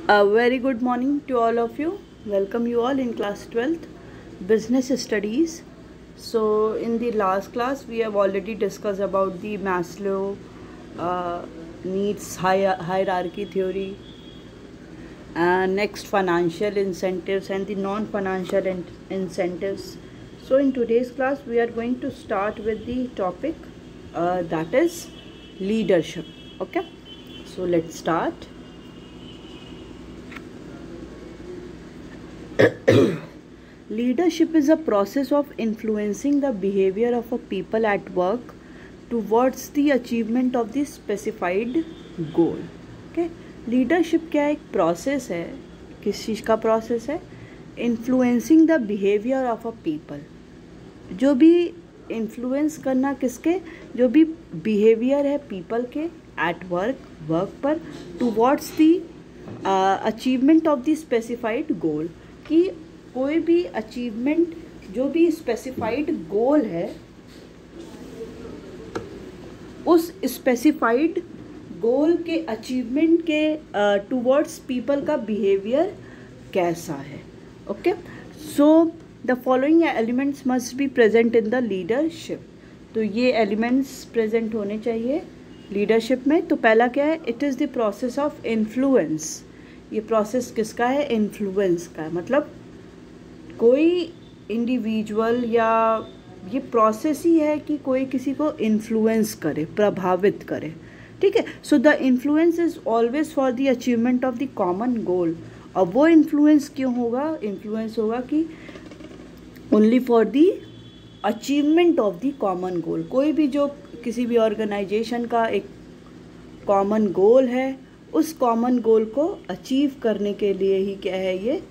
A very good morning to all of you. Welcome you all in class 12th business studies. So in the last class we have already discussed about the Maslow needs hierarchy theory, and next financial incentives and the non-financial incentives. So in today's class we are going to start with the topic that is leadership. Okay, so let's start. Leadership is a process of influencing the behavior of a people at work towards the achievement of the specified goal. Okay, leadership क्या एक process है? किस चीज़ का process है? Influencing the behaviour of a people. जो भी influence करना किसके, जो भी बिहेवियर है पीपल के एट वर्क पर towards the achievement of the specified goal. कि कोई भी अचीवमेंट, जो भी स्पेसिफाइड गोल है, उस स्पेसिफाइड गोल के अचीवमेंट के टुवर्ड्स पीपल का बिहेवियर कैसा है. Okay, so the following elements must be present in the leadership. तो ये एलिमेंट्स प्रेजेंट होने चाहिए लीडरशिप में. तो पहला क्या है? It is the process of influence. ये प्रोसेस किसका है? इन्फ्लुएंस का है. मतलब कोई इंडिविजुअल या ये प्रोसेस ही है कि कोई किसी को इन्फ्लुएंस करे, प्रभावित करे. ठीक है. So the influence is always for the achievement of the common गोल. अब वो इन्फ्लुएंस क्यों होगा? इन्फ्लुएंस होगा कि only for the achievement of the common goal. कोई भी जो किसी भी ऑर्गेनाइजेशन का एक कॉमन गोल है, उस कॉमन गोल को अचीव करने के लिए ही क्या है ये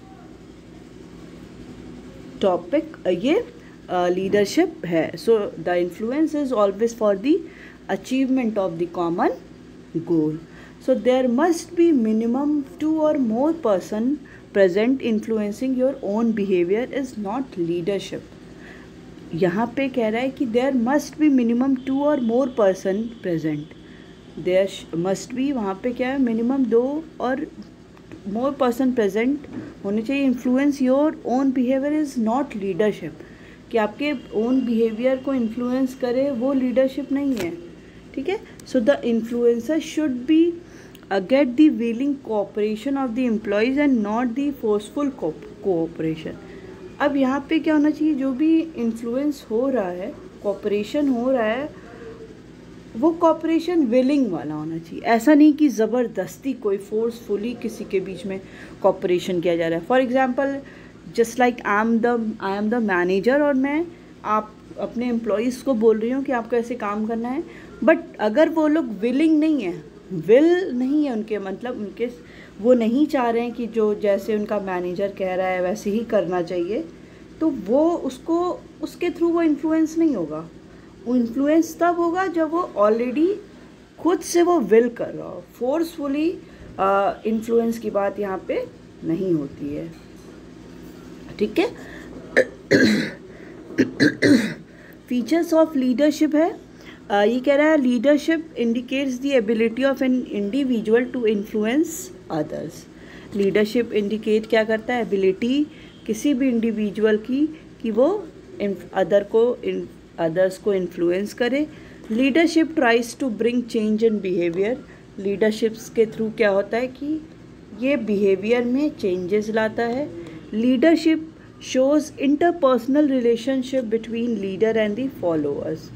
टॉपिक, ये लीडरशिप है. So the influence is always for the achievement of the common goal. So there must be minimum 2 or more person present influencing your own behavior is not leadership. यहाँ पे कह रहा है कि there must be minimum 2 or more person present. There must be, वहाँ पे क्या है? मिनिमम 2 और मोर पर्सन प्रेजेंट होने चाहिए. Influence your own behaviour is not leadership. कि आपके ओन बिहेवियर को इन्फ्लुएंस करे, वो लीडरशिप नहीं है. ठीक है. So the influencer should be get the willing cooperation of the employees and not the forceful cooperation. अब यहाँ पे क्या होना चाहिए? जो भी इन्फ्लुएंस हो रहा है, कोऑपरेशन हो रहा है, वो कॉपरेशन विलिंग वाला होना चाहिए. ऐसा नहीं कि ज़बरदस्ती कोई फोर्सफुली किसी के बीच में कॉपरेशन किया जा रहा है. For example, just like I am the manager और मैं आप अपने एम्प्लॉयज़ को बोल रही हूँ कि आपको ऐसे काम करना है, बट अगर वो लोग विलिंग नहीं है, विल नहीं है उनके, मतलब उनके वो नहीं चाह रहे हैं कि जो जैसे उनका मैनेजर कह रहा है वैसे ही करना चाहिए, तो वो उसको उसके थ्रू वो इन्फ्लुएंस नहीं होगा. इन्फ्लुएंस तब होगा जब वो ऑलरेडी खुद से वो विल कर रहा हो. फोर्सफुली इन्फ्लुएंस की बात यहाँ पे नहीं होती है. ठीक है. फीचर्स ऑफ लीडरशिप है, ये कह रहा है leadership indicates the ability of an individual to influence others. Leadership indicate क्या करता है? एबिलिटी किसी भी इंडिविजुअल की कि वो अदर्स को इन्फ्लुएंस करे. Leadership tries to bring change in behaviour. Leaderships के थ्रू क्या होता है कि ये बिहेवियर में चेंजेस लाता है. Leadership shows interpersonal relationship between leader and the followers.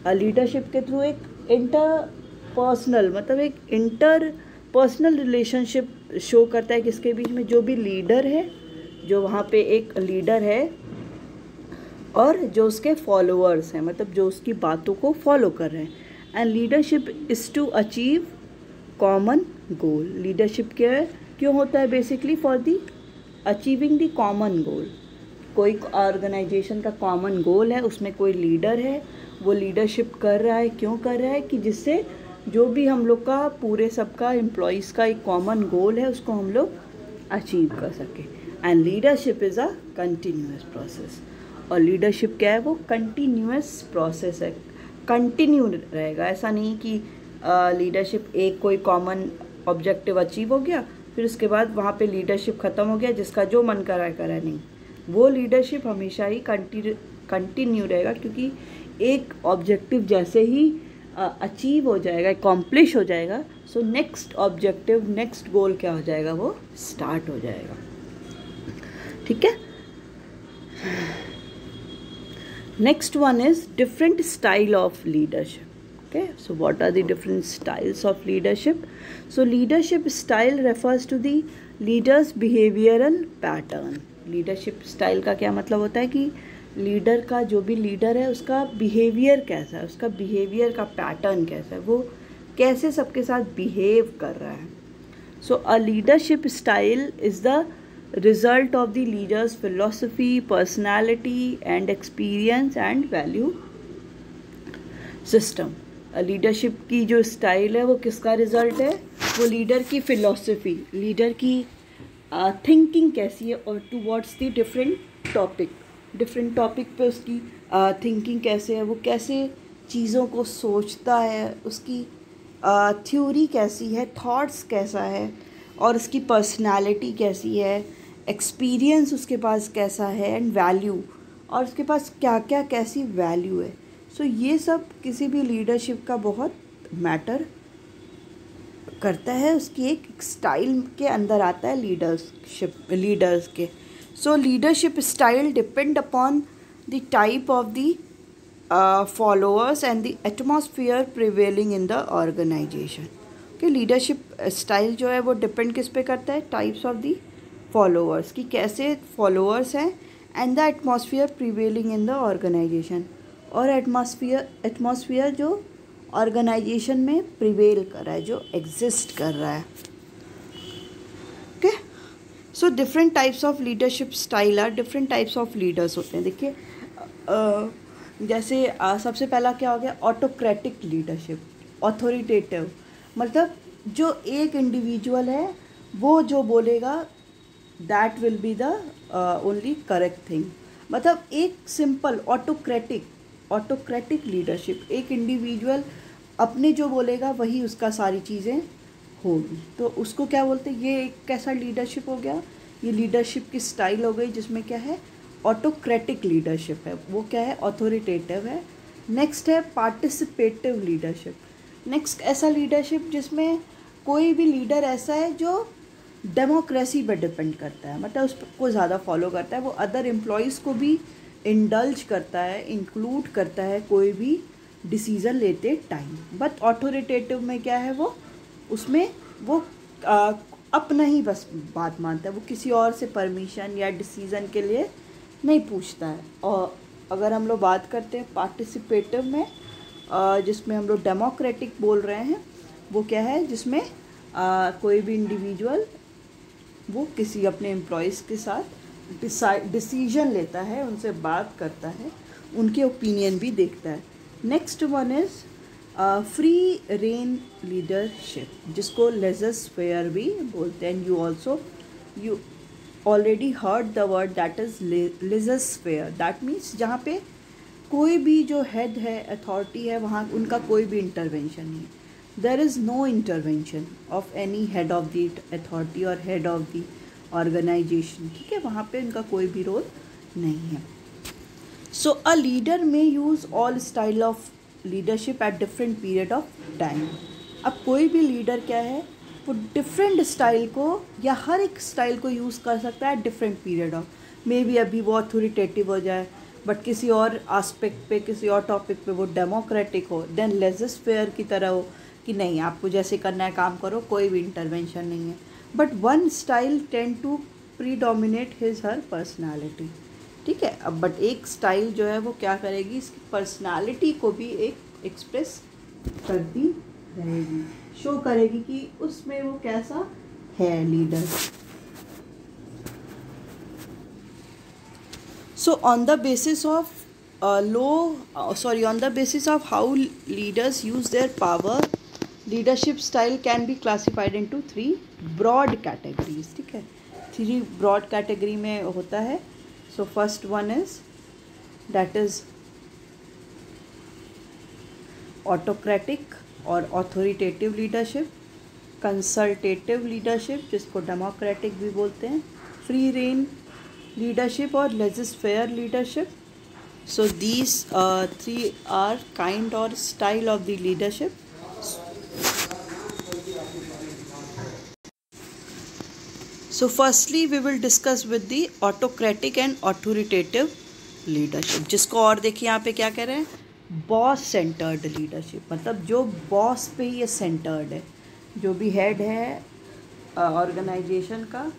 Leadership के थ्रू एक इंटरपर्सनल, मतलब एक इंटरपर्सनल रिलेशनशिप शो करता है किसके बीच में? जो भी लीडर है, जो वहाँ पे एक लीडर है, और जो उसके फॉलोअर्स हैं, मतलब जो उसकी बातों को फॉलो कर रहे हैं. And leadership is to achieve common goal. Leadership क्यों होता है? Basically for the achieving the common goal. कोई ऑर्गेनाइजेशन का कॉमन गोल है, उसमें कोई लीडर है, वो लीडरशिप कर रहा है. क्यों कर रहा है? कि जिससे जो भी हम लोग का पूरे सबका एम्प्लॉयज़ का एक कॉमन गोल है, उसको हम लोग अचीव कर सकें. And leadership is a continuous process. और लीडरशिप क्या है? वो कंटिन्यूअस प्रोसेस है, कंटिन्यू रहेगा. ऐसा नहीं कि लीडरशिप एक कोई कॉमन ऑब्जेक्टिव अचीव हो गया फिर उसके बाद वहाँ पे लीडरशिप ख़त्म हो गया, जिसका जो मन करा करा नहीं। वो लीडरशिप हमेशा ही कंटिन्यू रहेगा, क्योंकि एक ऑब्जेक्टिव जैसे ही अचीव हो जाएगा, अकॉम्प्लिश हो जाएगा, सो नेक्स्ट ऑब्जेक्टिव, नेक्स्ट गोल क्या हो जाएगा, वो स्टार्ट हो जाएगा। ठीक है। Next one is different style of leadership. Okay, so what are the different styles of leadership? So leadership style refers to the leader's behavioral pattern. Leadership style का क्या मतलब होता है कि लीडर का, जो भी लीडर है उसका बिहेवियर कैसा है, उसका बिहेवियर का पैटर्न कैसा है, वो कैसे सबके साथ बिहेव कर रहा है। So a leadership style is the result of the leader's philosophy, personality and experience and value system. Leadership की जो स्टाइल है वो किसका रिजल्ट है, वो लीडर की फ़िलॉसफी, लीडर की थिंकिंग कैसी है, और टुवर्ड्स द डिफरेंट टॉपिक पे उसकी थिंकिंग कैसे है, वो कैसे चीज़ों को सोचता है, उसकी थ्योरी कैसी है, थॉट्स कैसा है, और उसकी पर्सनालिटी कैसी है, एक्सपीरियंस उसके पास कैसा है, एंड वैल्यू, और उसके पास क्या क्या कैसी वैल्यू है। सो ये सब किसी भी लीडरशिप का बहुत मैटर करता है, उसकी एक स्टाइल के अंदर आता है लीडर्स के। So leadership style depend upon the type of the followers and the atmosphere prevailing in the organisation. कि लीडरशिप स्टाइल जो है वो डिपेंड किस पे करता है, टाइप्स ऑफ द फॉलोअर्स, कि कैसे फॉलोअर्स हैं, and the atmosphere prevailing in the organisation, और एटमॉस्फेयर जो ऑर्गेनाइजेशन में प्रिवेल कर रहा है, जो एग्जिस्ट कर रहा है। Okay, so different types of leadership style are, different types of leaders होते हैं। देखिए जैसे सबसे पहला क्या हो गया, ऑटोक्रेटिक लीडरशिप, ऑथोरिटेटिव, मतलब जो एक इंडिविजुअल है वो जो बोलेगा that will be the only correct thing. मतलब एक सिंपल ऑटोक्रेटिक लीडरशिप, एक इंडिविजुअल अपने जो बोलेगा वही उसका सारी चीज़ें होगी, तो उसको क्या बोलते हैं, ये एक कैसा लीडरशिप हो गया, ये लीडरशिप की स्टाइल हो गई जिसमें क्या है, ऑटोक्रेटिक लीडरशिप है, वो क्या है, ऑथोरिटेटिव है। नेक्स्ट है पार्टिसिपेटिव लीडरशिप। नेक्स्ट ऐसा लीडरशिप जिसमें कोई भी लीडर ऐसा है जो डेमोक्रेसी पर डिपेंड करता है, मतलब उसको ज़्यादा फॉलो करता है, वो अदर एम्प्लॉयज़ को भी इंडल्ज करता है, इंक्लूड करता है कोई भी डिसीज़न लेते टाइम। बट ऑथोरिटेटिव में क्या है, वो उसमें वो अपना ही बस बात मानता है, वो किसी और से परमिशन या डिसीज़न के लिए नहीं पूछता है। और अगर हम लोग बात करते हैं पार्टिसिपेटिव में, जिसमें हम लोग डेमोक्रेटिक बोल रहे हैं, वो क्या है, जिसमें कोई भी इंडिविजुअल वो किसी अपने एम्प्लॉयज़ के साथ डिसीजन लेता है, उनसे बात करता है, उनके ओपिनियन भी देखता है। Next one is free rein leadership, जिसको लेज़र-फेयर भी बोलते हैं। You already heard the word that is laser-fair. That means जहाँ पे कोई भी जो हेड है, अथॉरिटी है, वहाँ उनका कोई भी इंटरवेंशन नहीं है। There is no intervention of any head of the authority और हेड ऑफ द ऑर्गेनाइजेशन। ठीक है, वहाँ पे उनका कोई भी रोल नहीं है। सो अ लीडर में use all style of leadership at different period of time. अब कोई भी लीडर क्या है, वो डिफरेंट स्टाइल को या हर एक स्टाइल को यूज़ कर सकता है different period of, may be अभी वो अथॉरिटेटिव हो जाए, बट किसी और आस्पेक्ट पे, किसी और टॉपिक पे वो डेमोक्रेटिक हो, देन लेज़र-फेयर की तरह हो कि नहीं, आपको जैसे करना है काम करो, कोई भी इंटरवेंशन नहीं है। But one style tend to predominate his her personality. ठीक है, अब बट एक स्टाइल जो है वो क्या करेगी, इसकी पर्सनालिटी को भी एक एक्सप्रेस करती रहेगी, शो करेगी कि उसमें वो कैसा है leader. So on the basis of on the basis of how leaders use their power, leadership style can be classified into 3 broad categories. ठीक है, 3 broad category में होता है. So first one is, that is autocratic or authoritative leadership. Consultative leadership जिसको democratic भी बोलते हैं, free rein leadership और लेजिस्फेयर leadership. So these three are kind or style of the leadership. So firstly we will discuss with the autocratic and authoritative leadership, जिसको और देखिए यहाँ पे क्या कह रहे हैं, बॉस सेंटर्ड लीडरशिप. मतलब जो बॉस पे ये सेंटर्ड है, जो भी हेड है ऑर्गेनाइजेशन का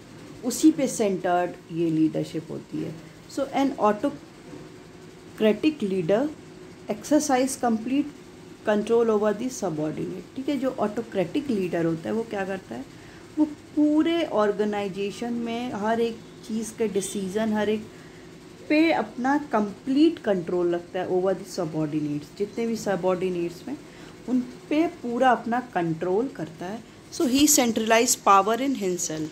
उसी पे सेंटर्ड ये लीडरशिप होती है. So an autocratic leader exercise complete control over the subordinate. ठीक है, जो ऑटोक्रेटिक लीडर होता है वो क्या करता है, वो पूरे ऑर्गेनाइजेशन में हर एक चीज़ के डिसीज़न हर एक पे अपना कंप्लीट कंट्रोल रखता है ओवर द सबऑर्डिनेट्स. जितने भी सबऑर्डिनेट्स में उन पे पूरा अपना कंट्रोल करता है. So he centralise power in himself.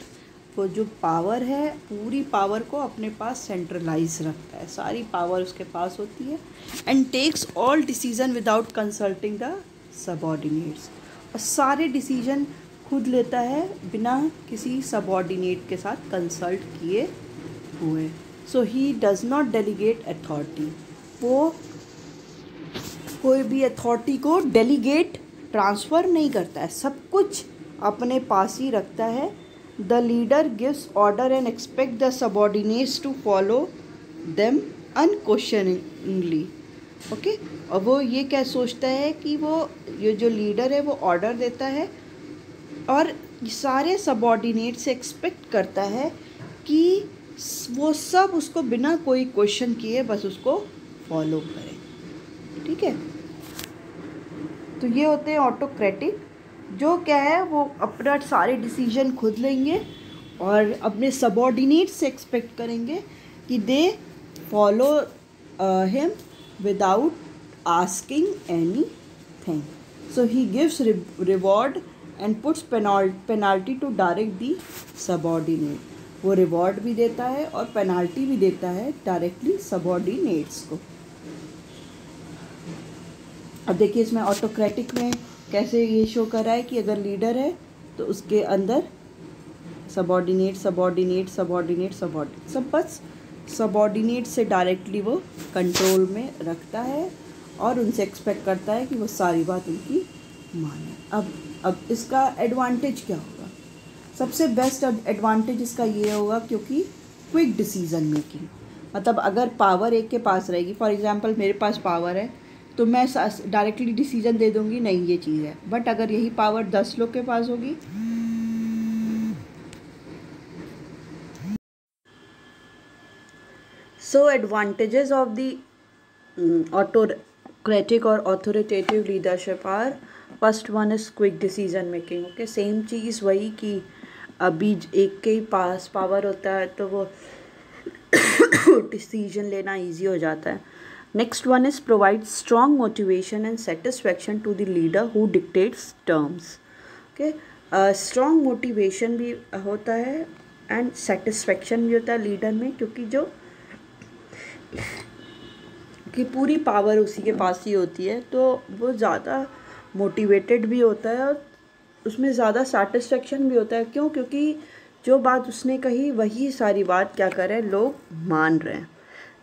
वो जो पावर है पूरी पावर को अपने पास सेंट्रलाइज रखता है, सारी पावर उसके पास होती है. And takes all decision without consulting the subordinates. और सारे डिसीजन खुद लेता है बिना किसी सबऑर्डिनेट के साथ कंसल्ट किए हुए. So he does not delegate authority. वो कोई भी अथॉरिटी को डेलीगेट ट्रांसफ़र नहीं करता है, सब कुछ अपने पास ही रखता है. The leader gives order and expect the subordinates to follow them unquestioningly. Okay, और वो ये क्या सोचता है कि वो ये जो लीडर है वो ऑर्डर देता है और सारे सबऑर्डिनेट से एक्सपेक्ट करता है कि वो सब उसको बिना कोई क्वेश्चन किए बस उसको फॉलो करें. ठीक है, तो ये होते हैं ऑटोक्रेटिक, जो क्या है वो अपना सारे डिसीजन खुद लेंगे और अपने सबऑर्डिनेट से एक्सपेक्ट करेंगे कि they follow him without asking anything. So he gives reward and puts penalty to direct the subordinate. वो रिवॉर्ड भी देता है और पेनाल्टी भी देता है डायरेक्टली सबऑर्डिनेट्स को. अब देखिए इसमें ऑटोक्रेटिक में कैसे ये शो कर रहा है कि अगर लीडर है तो उसके अंदर सबऑर्डिनेट सबऑर्डिनेट सबऑर्डिनेट सबऑर्डिनेट सब बस सबऑर्डिनेट से डायरेक्टली वो कंट्रोल में रखता है और उनसे एक्सपेक्ट करता है कि वो सारी बात उनकी माने. अब इसका एडवांटेज क्या होगा, सबसे बेस्ट एडवांटेज इसका ये होगा क्योंकि क्विक डिसीज़न मेकिंग. मतलब अगर पावर एक के पास रहेगी, फॉर एग्जांपल मेरे पास पावर है तो मैं डायरेक्टली डिसीजन दे दूंगी नहीं ये चीज़ है, बट अगर यही पावर 10 लोग के पास होगी so advantages of the autocratic और authoritative leadership are, first one is quick decision making. Okay, same चीज़ वही कि अभी एक के ही पास पावर होता है तो वो डिसीजन लेना इजी हो जाता है. Next one is provide strong motivation and satisfaction to the leader who dictates terms. Okay, strong motivation भी होता है एंड सेटिस्फैक्शन भी होता है लीडर में, क्योंकि जो कि पूरी पावर उसी के पास ही होती है तो वो ज़्यादा मोटिवेटेड भी होता है और उसमें ज़्यादा सेटिस्फेक्शन भी होता है. क्यों? क्योंकि जो बात उसने कही वही सारी बात क्या कर रहे हैं लोग मान रहे हैं.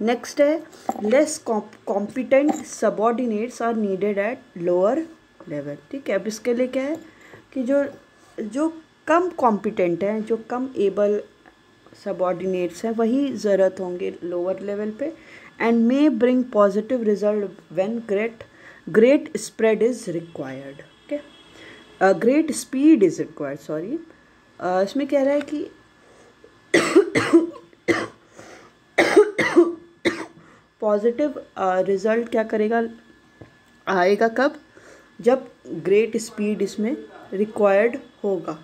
नेक्स्ट है less competent subordinates are needed at lower level. ठीक है, अब इसके लिए क्या है कि जो कम कॉम्पिटेंट हैं, जो कम एबल सबऑर्डिनेट्स हैं वही ज़रूरत होंगे लोअर लेवल पे. And may bring positive result when great spread is required. Okay, great speed is required. Sorry, इसमें कह रहा है कि पॉजिटिव रिज़ल्ट क्या करेगा, आएगा कब, जब ग्रेट स्पीड इसमें रिक्वायर्ड होगा.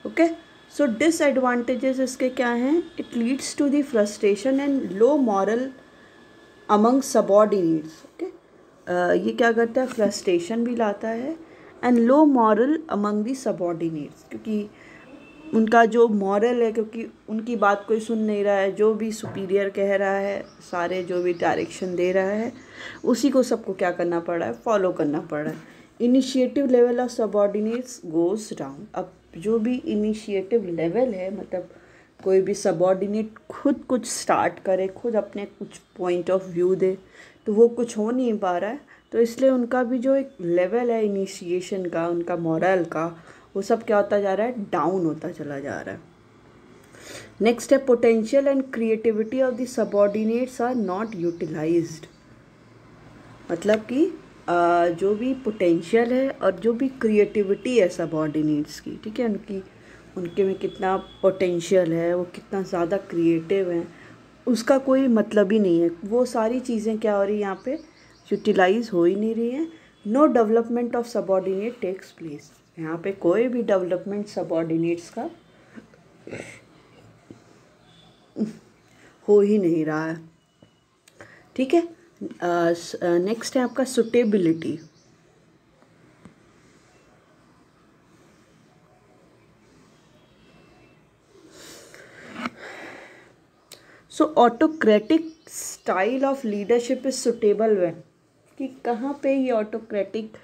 ओके, सो डिसएडवांटेजेस इसके क्या हैं, it leads to the frustration and low morale among subordinates. Okay, ये क्या करता है, फ्रस्ट्रेशन भी लाता है and low morale among the subordinates, क्योंकि उनका जो मॉरल है, क्योंकि उनकी बात कोई सुन नहीं रहा है, जो भी सुपीरियर कह रहा है, सारे जो भी डायरेक्शन दे रहा है उसी को सबको क्या करना पड़ रहा है, फॉलो करना पड़ रहा है. Initiative level of subordinates goes down. अब जो भी इनिशिएटिव लेवल है, मतलब कोई भी सबऑर्डिनेट खुद कुछ स्टार्ट करे, खुद अपने कुछ पॉइंट ऑफ व्यू दे, तो वो कुछ हो नहीं पा रहा है, तो इसलिए उनका भी जो एक लेवल है इनिशिएशन का, उनका मॉरल का, वो सब क्या होता जा रहा है, डाउन होता चला जा रहा है। नेक्स्ट है potential and creativity of the subordinates are not utilised. मतलब कि जो भी पोटेंशियल है और जो भी क्रिएटिविटी है सबऑर्डिनेट्स की, ठीक है, उनके में कितना पोटेंशियल है, वो कितना ज़्यादा क्रिएटिव है, उसका कोई मतलब ही नहीं है। वो सारी चीज़ें क्या हो रही है यहाँ पे, यूटिलाइज हो ही नहीं रही हैं। No development of subordinate takes place. यहाँ पे कोई भी डेवलपमेंट सबऑर्डिनेट्स का हो ही नहीं रहा है, ठीक है। नेक्स्ट है आपका suitability. So autocratic style of leadership is suitable when, कि कहाँ पे ये ऑटोक्रेटिक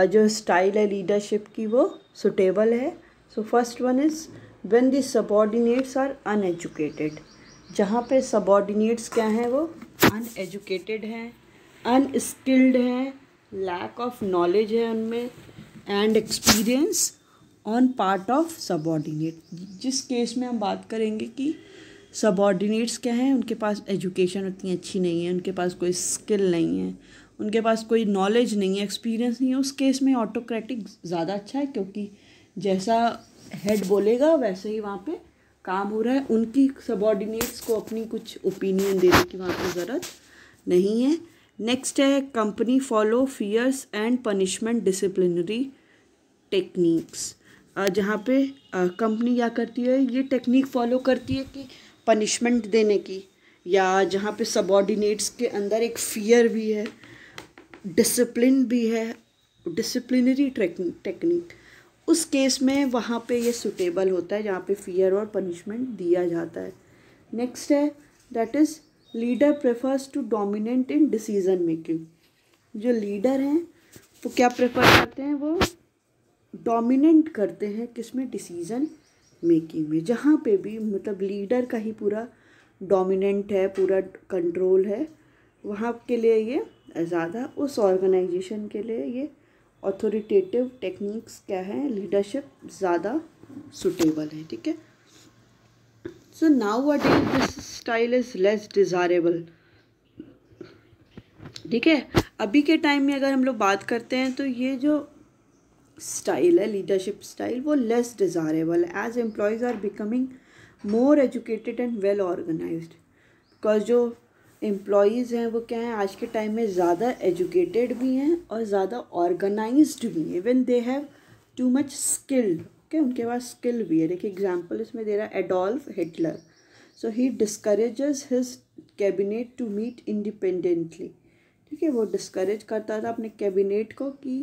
जो स्टाइल है लीडरशिप की वो सुटेबल है। So first one is when the subordinates are uneducated. जहाँ पे सबऑर्डिनेट्स क्या हैं, वो अनएजुकेटेड हैं, अनस्किल्ड हैं, लैक ऑफ नॉलेज है उनमें, and experience on part of subordinate. जिस केस में हम बात करेंगे कि सबऑर्डिनेट्स क्या हैं, उनके पास एजुकेशन उतनी अच्छी नहीं है, उनके पास कोई स्किल नहीं है, उनके पास कोई नॉलेज नहीं है, एक्सपीरियंस नहीं है, उस केस में ऑटोक्रेटिक ज़्यादा अच्छा है, क्योंकि जैसा हेड बोलेगा वैसे ही वहाँ पे काम हो रहा है। उनकी सबऑर्डिनेट्स को अपनी कुछ ओपिनियन देने की वहाँ पे ज़रूरत नहीं है। नेक्स्ट है company follow fears and punishment disciplinary techniques. जहाँ पे कंपनी क्या करती है, ये टेक्निक फॉलो करती है कि पनिशमेंट देने की, या जहाँ पे सबऑर्डिनेट्स के अंदर एक फियर भी है, डिसिप्लिन भी है, डिसिप्लिनरी टेक्निक, उस केस में वहाँ पे ये सुटेबल होता है जहाँ पे फियर और पनिशमेंट दिया जाता है। नेक्स्ट है that is leader prefers to dominate in decision making. जो लीडर हैं वो क्या प्रेफर करते हैं, वो डोमिनेट करते हैं किसमें, डिसीजन मेकिंग में। जहाँ पे भी मतलब लीडर का ही पूरा डोमिनेंट है, पूरा कंट्रोल है, वहाँ के लिए ये ज़्यादा, उस ऑर्गेनाइजेशन के लिए ये ऑथोरिटेटिव टेक्निक्स क्या है, लीडरशिप ज़्यादा सुटेबल है, ठीक है। So now a days this style is less desirable, ठीक है। अभी के टाइम में अगर हम लोग बात करते हैं तो ये जो स्टाइल है, लीडरशिप स्टाइल, वो लेस डिज़ायरेबल है as employees are becoming more educated and well organised. Because जो एम्प्लॉयज़ हैं वो क्या हैं, आज के टाइम में ज़्यादा एजुकेटेड भी हैं और ज़्यादा ऑर्गेनाइज्ड भी हैं, even they have too much skilled, okay, उनके पास स्किल भी है। देखिए एग्जाम्पल इसमें दे रहा है Adolf Hitler. So he discourages his cabinet to meet independently, ठीक है, वो डिस्करेज करता था अपने कैबिनेट को कि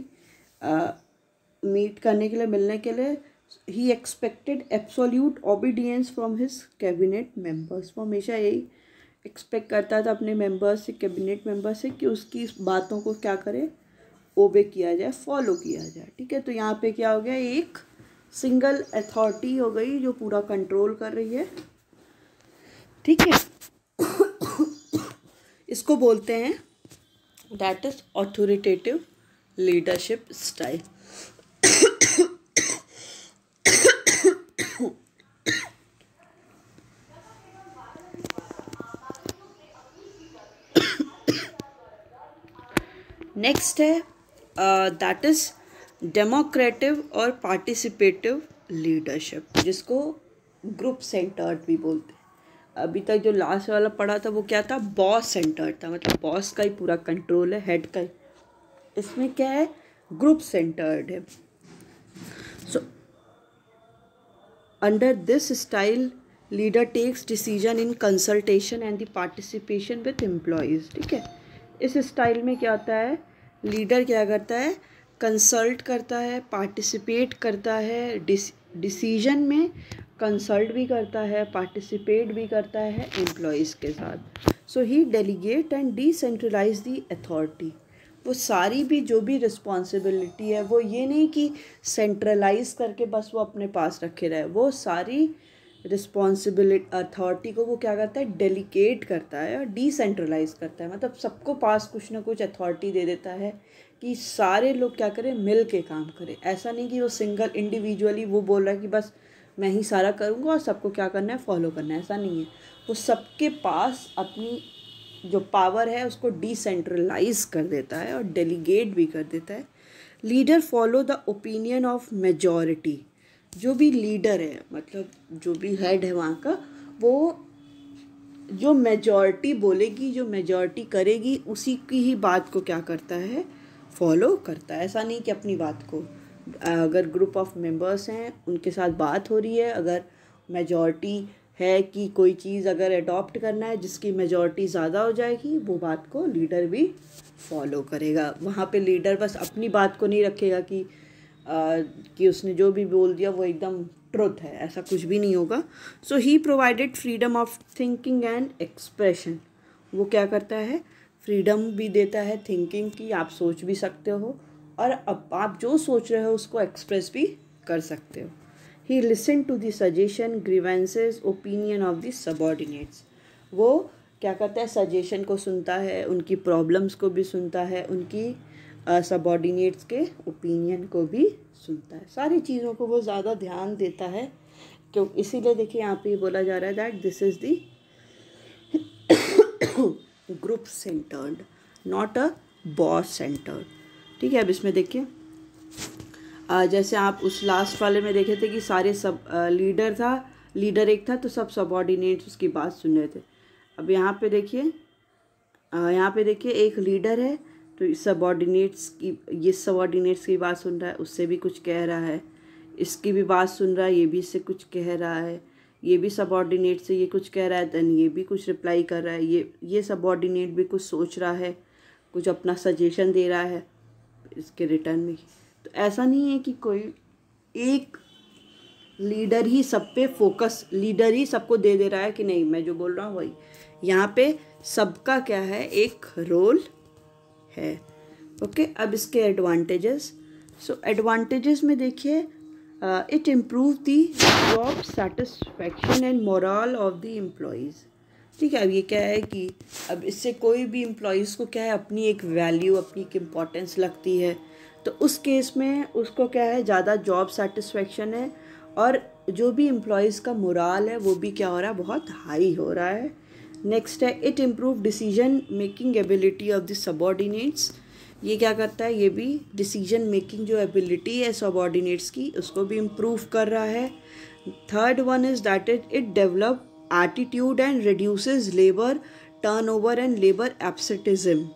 मीट करने के लिए, मिलने के लिए। He expected absolute obedience from his cabinet members. वो हमेशा यही एक्सपेक्ट करता था अपने मेंबर्स से, कैबिनेट मेंबर से, कि उसकी बातों को क्या करे, ओबे किया जाए, फॉलो किया जाए, ठीक है। तो यहाँ पे क्या हो गया, एक सिंगल अथॉरिटी हो गई जो पूरा कंट्रोल कर रही है, ठीक है। इसको बोलते हैं that is authoritative leadership style. Next है दैट इज डेमोक्रेटिव और पार्टिसिपेटिव लीडरशिप, जिसको ग्रुप सेंटर्ड भी बोलते हैं। अभी तक जो लास्ट वाला पढ़ा था वो क्या था, बॉस सेंटर्ड था, मतलब बॉस का ही पूरा कंट्रोल है, हेड का ही। इसमें क्या है, ग्रुप सेंटर्ड है। So under this style leader takes decision in consultation and the participation with employees, ठीक है। इस स्टाइल में क्या होता है, लीडर क्या करता है, कंसल्ट करता है, पार्टिसिपेट करता है, डिसीजन में कंसल्ट भी करता है, पार्टिसिपेट भी करता है एम्प्लॉयज़ के साथ। So he delegate and decentralise the authority. वो सारी भी जो भी रिस्पॉन्सिबिलिटी है वो ये नहीं कि सेंट्रलाइज करके बस वो अपने पास रखे रहे, वो सारी रिस्पॉन्सिबिलिटी अथॉरिटी को वो क्या करता है, डेलीगेट करता है और डिसेंट्रलाइज करता है। मतलब सबको पास कुछ ना कुछ अथॉरिटी दे देता है कि सारे लोग क्या करें, मिल के काम करें। ऐसा नहीं कि वो सिंगल इंडिविजुअली वो बोल रहा है कि बस मैं ही सारा करूँगा और सबको क्या करना है, फॉलो करना है, ऐसा नहीं है। वो सबके पास अपनी जो पावर है उसको डिसेंट्रलाइज कर देता है और डेलीगेट भी कर देता है। Leader follow the opinion of majority. जो भी लीडर है, मतलब जो भी हेड है वहाँ का, वो जो मेजॉरिटी बोलेगी, जो मेजॉरिटी करेगी, उसी की ही बात को क्या करता है, फॉलो करता है। ऐसा नहीं कि अपनी बात को, अगर ग्रुप ऑफ मेंबर्स हैं उनके साथ बात हो रही है, अगर मेजॉरिटी है कि कोई चीज़ अगर अडॉप्ट करना है जिसकी मेजॉरिटी ज़्यादा हो जाएगी, वो बात को लीडर भी फॉलो करेगा। वहाँ पे लीडर बस अपनी बात को नहीं रखेगा कि उसने जो भी बोल दिया वो एकदम ट्रुथ है, ऐसा कुछ भी नहीं होगा। So he provided freedom of thinking and expression. वो क्या करता है, फ्रीडम भी देता है थिंकिंग की, आप सोच भी सकते हो और अब आप जो सोच रहे हो उसको एक्सप्रेस भी कर सकते हो। He listen to the suggestion, grievances, opinion of the subordinates. वो क्या करता है, सजेशन को सुनता है, उनकी प्रॉब्लम्स को भी सुनता है, उनकी सबॉर्डिनेट्स के ओपिनियन को भी सुनता है। सारी चीज़ों को वो ज़्यादा ध्यान देता है, क्यों, इसीलिए देखिए यहाँ पे बोला जा रहा है that this is the group centred, not a boss centred. ठीक है, अब इसमें देखिए जैसे आप उस लास्ट वाले में देखे थे कि सारे सब लीडर था, लीडर एक था तो सब सबॉर्डिनेट्स उसकी बात सुन रहे थे। अब यहाँ पे देखिए एक लीडर है तो सबॉर्डिनेट्स की बात सुन रहा है, उससे भी कुछ कह रहा है, इसकी भी बात सुन रहा है, ये भी इससे कुछ कह रहा है, ये भी सबॉर्डिनेट से ये कुछ कह रहा है, देन ये भी कुछ रिप्लाई कर रहा है, ये सबॉर्डिनेट भी कुछ सोच रहा है, कुछ अपना सजेशन दे रहा है इसके रिटर्न में। तो ऐसा नहीं है कि कोई एक लीडर ही सब पे फोकस, लीडर ही सबको दे रहा है कि नहीं मैं जो बोल रहा हूँ वही। यहाँ पे सबका क्या है, एक रोल है। ओके, अब इसके एडवांटेजेस। सो एडवांटेजेस में देखिए it improve the job satisfaction and moral of the employees. ठीक है, अब ये क्या है कि अब इससे कोई भी एम्प्लॉयज़ को क्या है, अपनी एक वैल्यू, अपनी एक इम्पोर्टेंस लगती है, तो उस केस में उसको क्या है, ज़्यादा जॉब सेटिस्फैक्शन है और जो भी एम्प्लॉयज़ का मोरल है वो भी क्या हो रहा है, बहुत हाई हो रहा है। नेक्स्ट है it improve decision making ability of the subordinates. ये क्या करता है, ये भी डिसीजन मेकिंग जो एबिलिटी है सबॉर्डिनेट्स की उसको भी इम्प्रूव कर रहा है। Third one is that it develop attitude and reduces labour turnover and labour absenteeism.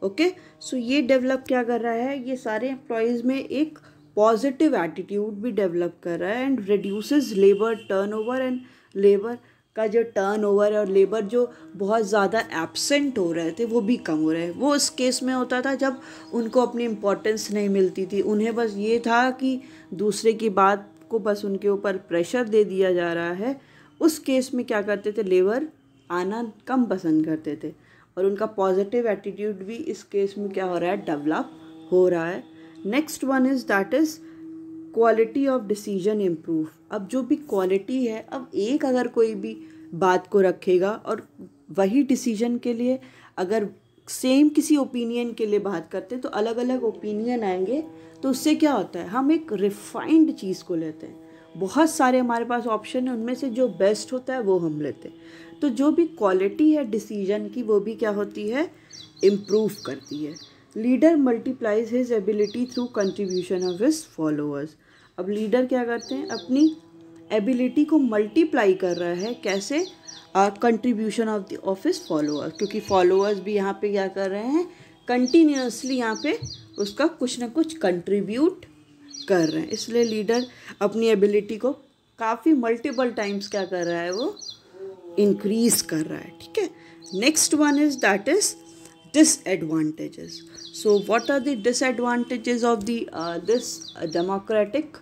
Okay, so ये डेवलप क्या कर रहा है, ये सारे एम्प्लॉयज़ में एक पॉजिटिव एटीट्यूड भी डेवलप कर रहा है and reduces labour turnover and labour का जो टर्नओवर है और लेबर जो बहुत ज़्यादा एब्सेंट हो रहे थे वो भी कम हो रहे हैं। वो उस केस में होता था जब उनको अपनी इम्पोर्टेंस नहीं मिलती थी, उन्हें बस ये था कि दूसरे की बात को बस उनके ऊपर प्रेशर दे दिया जा रहा है। उस केस में क्या करते थे, लेबर आना कम पसंद करते थे और उनका पॉजिटिव एटीट्यूड भी इस केस में क्या हो रहा है, डेवलप हो रहा है। Next one is that is quality of decision improve. अब जो भी क्वालिटी है, अब एक अगर कोई भी बात को रखेगा और वही डिसीजन के लिए अगर सेम किसी ओपिनियन के लिए बात करते हैं तो अलग अलग ओपिनियन आएंगे, तो उससे क्या होता है, हम एक रिफाइंड चीज़ को लेते हैं। बहुत सारे हमारे पास ऑप्शन है, उनमें से जो बेस्ट होता है वो हम लेते हैं। तो जो भी क्वालिटी है डिसीजन की वो भी क्या होती है, इम्प्रूव करती है। Leader multiplies his ability through contribution of his followers. अब लीडर क्या करते हैं, अपनी एबिलिटी को मल्टीप्लाई कर रहा है, कैसे, कंट्रीब्यूशन ऑफ हिज फॉलोअर्स, क्योंकि फॉलोअर्स भी यहाँ पे क्या कर रहे हैं, कंटिन्यूसली यहाँ पे उसका कुछ ना कुछ कंट्रीब्यूट कर रहे हैं, इसलिए लीडर अपनी एबिलिटी को काफ़ी मल्टीपल टाइम्स क्या कर रहा है, वो इंक्रीज कर रहा है। ठीक है, next one is that is disadvantages. So what are the disadvantages of the this democratic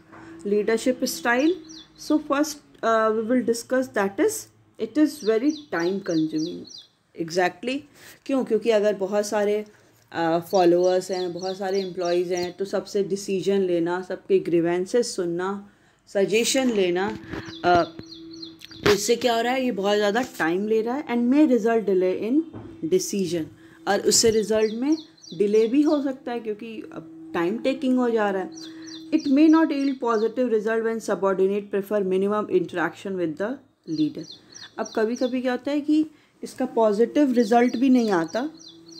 leadership style? So first we will discuss that is it is very time consuming. Exactly क्यों? क्योंकि अगर बहुत सारे फॉलोअर्स हैं, बहुत सारे employees हैं, तो सबसे डिसीजन लेना, सबके ग्रीवेंसेस सुनना, सजेशन लेना, तो इससे क्या हो रहा है, ये बहुत ज़्यादा टाइम ले रहा है and may result delay in decision, और उससे रिजल्ट में डिले भी हो सकता है क्योंकि अब टाइम टेकिंग हो जा रहा है. It may not yield positive result when subordinate prefer minimum interaction with the leader. अब कभी कभी क्या होता है कि इसका पॉजिटिव रिजल्ट भी नहीं आता.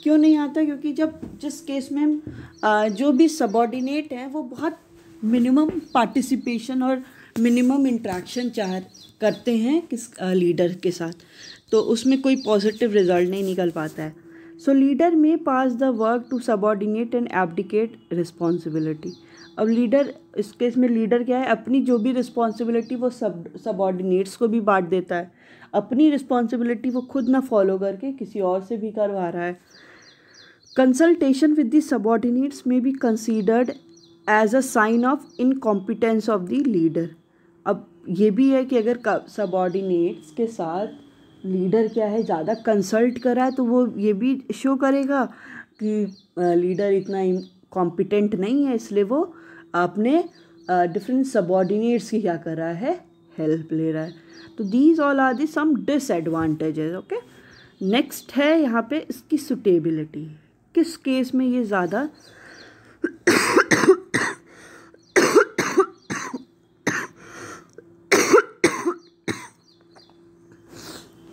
क्यों नहीं आता? क्योंकि जिस केस में जो भी सबऑर्डिनेट हैं वो बहुत मिनिमम पार्टिसिपेशन और मिनिमम इंटरेक्शन करते हैं किस लीडर के साथ, तो उसमें कोई पॉजिटिव रिजल्ट नहीं निकल पाता है. So leader may pass the work to subordinate and abdicate responsibility. अब लीडर, इस केस में लीडर क्या है, अपनी जो भी रिस्पॉन्सिबिलिटी वो सबऑर्डिनेट्स को भी बांट देता है. अपनी रिस्पॉन्सिबिलिटी वो खुद ना फॉलो करके किसी और से भी करवा रहा है. Consultation with the subordinates may be considered as a sign of incompetence of the leader. अब ये भी है कि अगर सबऑर्डिनेट्स के साथ लीडर क्या है, ज़्यादा कंसल्ट करा है, तो वो ये भी शो करेगा कि लीडर इतना कॉम्पिटेंट नहीं है, इसलिए वो अपने डिफरेंट सबऑर्डिनेट्स की क्या कर रहा है, हेल्प ले रहा है. तो these all are the some disadvantages. Okay, next है यहाँ पे इसकी सुटेबिलिटी. किस केस में ये ज़्यादा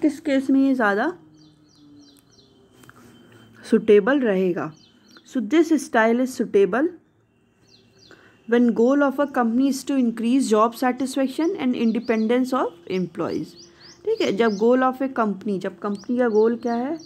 किस केस में ये ज़्यादा सुटेबल रहेगा. So this style is suitable when goal of a company is to increase job satisfaction and independence of employees. ठीक है, जब गोल ऑफ ए कंपनी, जब कंपनी का गोल क्या है,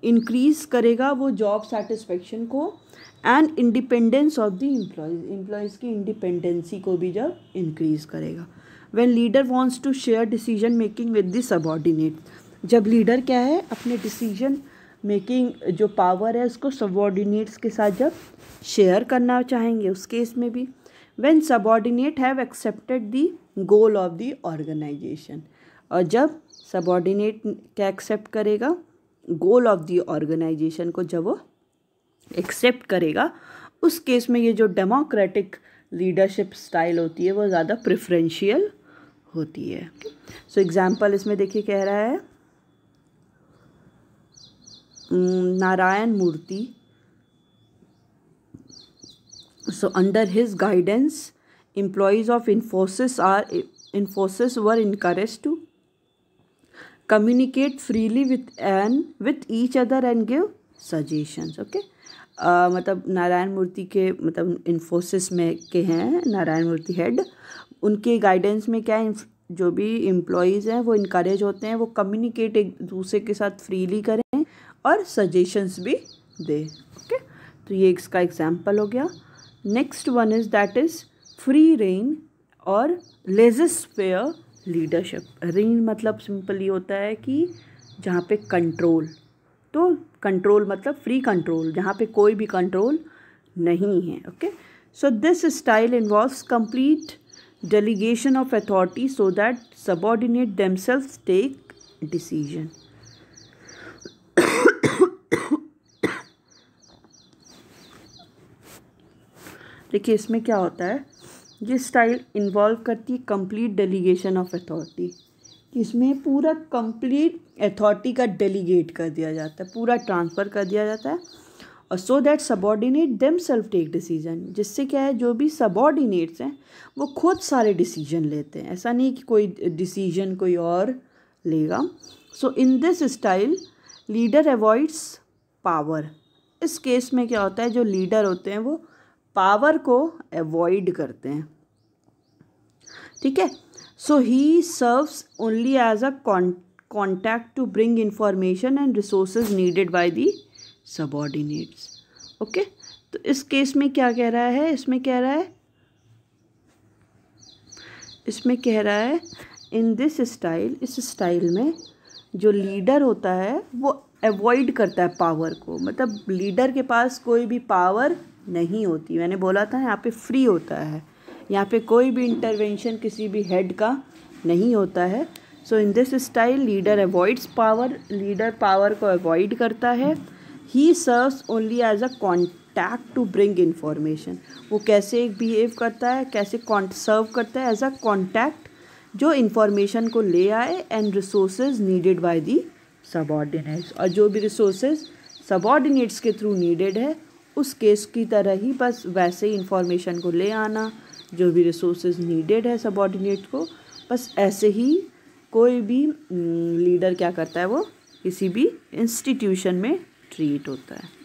इंक्रीज करेगा वो जॉब सेटिस्फेक्शन को and independence of the employees की इंडिपेंडेंसी को भी जब इंक्रीज करेगा. When leader wants to share decision making with the subordinate. जब लीडर क्या है, अपने डिसीजन मेकिंग जो पावर है उसको सबऑर्डिनेट्स के साथ जब शेयर करना चाहेंगे, उस केस में भी. when subordinate have accepted the goal of the organization. और जब सबऑर्डिनेट क्या एक्सेप्ट करेगा, गोल ऑफ द ऑर्गेनाइजेशन को जब वो एक्सेप्ट करेगा, उस केस में ये जो डेमोक्रेटिक लीडरशिप स्टाइल होती है वो ज़्यादा प्रेफरेंशियल होती है. सो एग्जाम्पल इसमें देखिए कह रहा है नारायण मूर्ति. So under his guidance, employees of Infosys were encouraged to communicate freely with each other and give suggestions. Okay, मतलब नारायण मूर्ति के, मतलब इन्फोसिस में के हैं नारायण मूर्ति हेड, उनके गाइडेंस में क्या है, जो भी एम्प्लॉयज़ हैं वो इनकरेज होते हैं वो कम्युनिकेट एक दूसरे के साथ फ्रीली करें और सजेशंस भी दें. ओके, तो ये इसका एग्जाम्पल हो गया. Next one is that is free rein और लेज़र-फेयर लीडरशिप. रेन मतलब सिंपली होता है कि जहाँ पे कंट्रोल, तो कंट्रोल मतलब फ्री कंट्रोल, जहाँ पे कोई भी कंट्रोल नहीं है. Okay, so this style involves complete delegation of authority so that subordinate themselves take decision. देखिए इसमें क्या होता है, ये स्टाइल इन्वॉल्व करती है कंप्लीट डेलीगेशन ऑफ अथॉरिटी. इसमें पूरा कंप्लीट अथॉरिटी का डेलीगेट कर दिया जाता है, पूरा ट्रांसफ़र कर दिया जाता है, और so that subordinate themselves take decision. जिससे क्या है, जो भी सबऑर्डिनेट्स हैं वो खुद सारे डिसीजन लेते हैं, ऐसा नहीं कि कोई डिसीजन कोई और लेगा. So in this style leader avoids power. इस केस में क्या होता है, जो लीडर होते हैं वो पावर को अवॉइड करते हैं. ठीक है, so he serves only as a contact to bring information and resources needed by the subordinates. Okay, तो इस केस में क्या कह रहा है, इसमें कह रहा है इन दिस स्टाइल, इस स्टाइल में जो लीडर होता है वो अवॉइड करता है पावर को. मतलब लीडर के पास कोई भी पावर नहीं होती. मैंने बोला था यहाँ पे फ्री होता है, यहाँ पे कोई भी इंटरवेंशन किसी भी हेड का नहीं होता है. So in this style leader avoids power, leader power को अवॉइड करता है। He serves only as a contact to bring information, वो कैसे बिहेव करता है, कैसे सर्व करता है, एज अ कॉन्टैक्ट जो इंफॉर्मेशन को ले आए, and resources needed by the subordinates, और जो भी रिसोर्सेज सबऑर्डिनेट्स के थ्रू नीडेड है उस केस की तरह ही बस वैसे ही इंफॉर्मेशन को ले आना, जो भी रिसोर्सेज नीडेड है सबऑर्डिनेट को, बस ऐसे ही कोई भी लीडर क्या करता है, वो किसी भी इंस्टीट्यूशन में ट्रीट होता है।